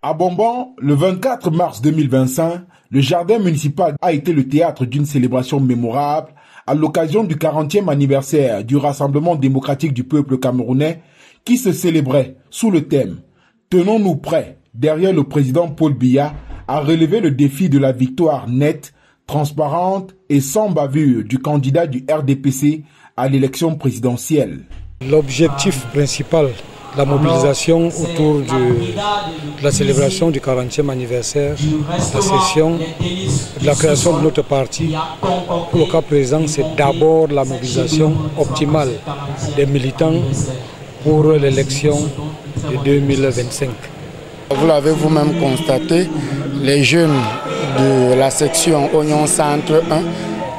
À Bombon, le 24 mars 2025, le jardin municipal a été le théâtre d'une célébration mémorable à l'occasion du 40e anniversaire du Rassemblement démocratique du peuple camerounais qui se célébrait sous le thème « Tenons-nous prêts » derrière le président Paul Biya à relever le défi de la victoire nette, transparente et sans bavure du candidat du RDPC à l'élection présidentielle. L'objectif principal, la mobilisation autour de la célébration du 40e anniversaire, la session, de la création de notre parti, pour le cas présent, c'est d'abord la mobilisation optimale des militants pour l'élection de 2025. Vous l'avez vous-même constaté, les jeunes de la section Oignon Centre 1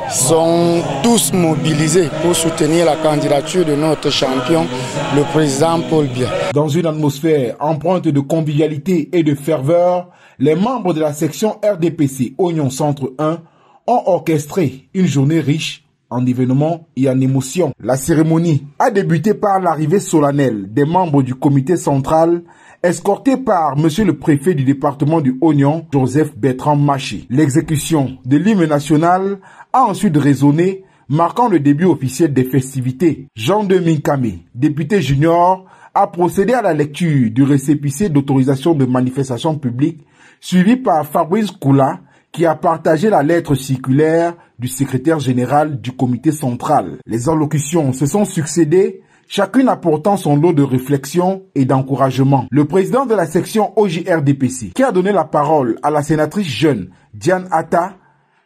sont tous mobilisés pour soutenir la candidature de notre champion, le président Paul Biya. Dans une atmosphère empreinte de convivialité et de ferveur, les membres de la section RDPC Oignon Centre 1 ont orchestré une journée riche en événements et en émotions. La cérémonie a débuté par l'arrivée solennelle des membres du comité central, escortés par monsieur le préfet du département du Oignon, Joseph Bertrand Maché. L'exécution de l'hymne national a ensuite résonné, marquant le début officiel des festivités. Jean-De Minkame, député junior, a procédé à la lecture du récépissé d'autorisation de manifestation publique, suivi par Fabrice Koula, qui a partagé la lettre circulaire du secrétaire général du comité central. Les allocutions se sont succédées, chacune apportant son lot de réflexion et d'encouragement. Le président de la section OJRDPC, qui a donné la parole à la sénatrice jeune Diane Atta,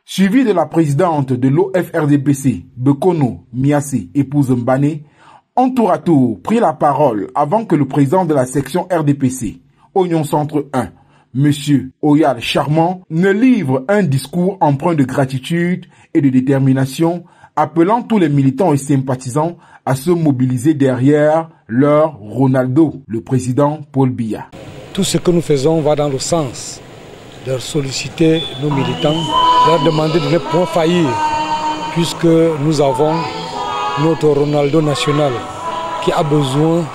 suivi de la présidente de l'OFRDPC, Bekono Miassé, épouse Mbane, ont tour à tour pris la parole avant que le président de la section RDPC, Oignon Centre 1, Monsieur Oyal Charmant, ne livre un discours empreint de gratitude et de détermination, appelant tous les militants et sympathisants à se mobiliser derrière leur Ronaldo, le président Paul Biya. Tout ce que nous faisons va dans le sens de solliciter nos militants, leur demander de ne point faillir, puisque nous avons notre Ronaldo national qui a besoin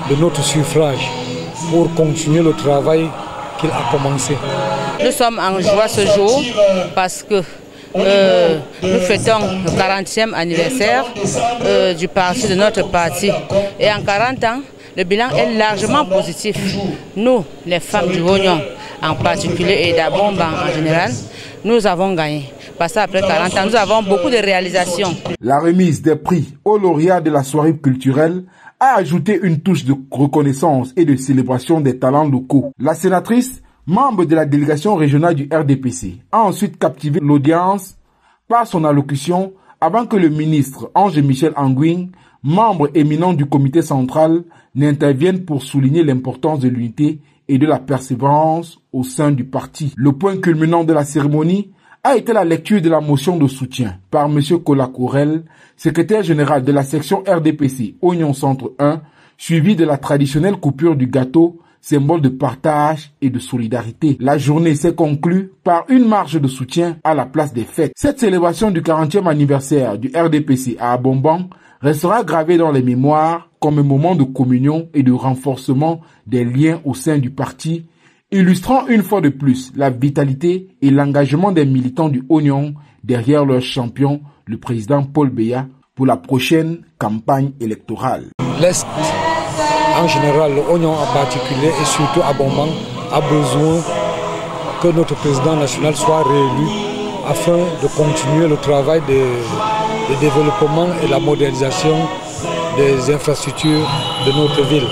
de notre suffrage pour continuer le travail qu'il a commencé. Nous sommes en joie ce jour parce que nous fêtons le 40e anniversaire du parti de notre parti. Et en 40 ans, le bilan est largement positif. Nous, les femmes du Oignon en particulier et d'Abomban en général, nous avons gagné. Parce qu'après 40 ans, nous avons beaucoup de réalisations. La remise des prix aux lauréats de la soirée culturelle a ajouté une touche de reconnaissance et de célébration des talents locaux. La sénatrice, membre de la délégation régionale du RDPC, a ensuite captivé l'audience par son allocution avant que le ministre Ange-Michel Anguing, membre éminent du comité central, n'intervienne pour souligner l'importance de l'unité et de la persévérance au sein du parti. Le point culminant de la cérémonie a été la lecture de la motion de soutien par M. Kola Kourel, secrétaire général de la section RDPC Oignon Centre 1, suivi de la traditionnelle coupure du gâteau, symbole de partage et de solidarité. La journée s'est conclue par une marche de soutien à la place des fêtes. Cette célébration du 40e anniversaire du RDPC à Abomban restera gravée dans les mémoires comme un moment de communion et de renforcement des liens au sein du parti, illustrant une fois de plus la vitalité et l'engagement des militants du Oignon derrière leur champion, le président Paul Biya, pour la prochaine campagne électorale. L'Est, en général, le Oignon en particulier et surtout Abomban, a besoin que notre président national soit réélu afin de continuer le travail de développement et la modernisation des infrastructures de notre ville.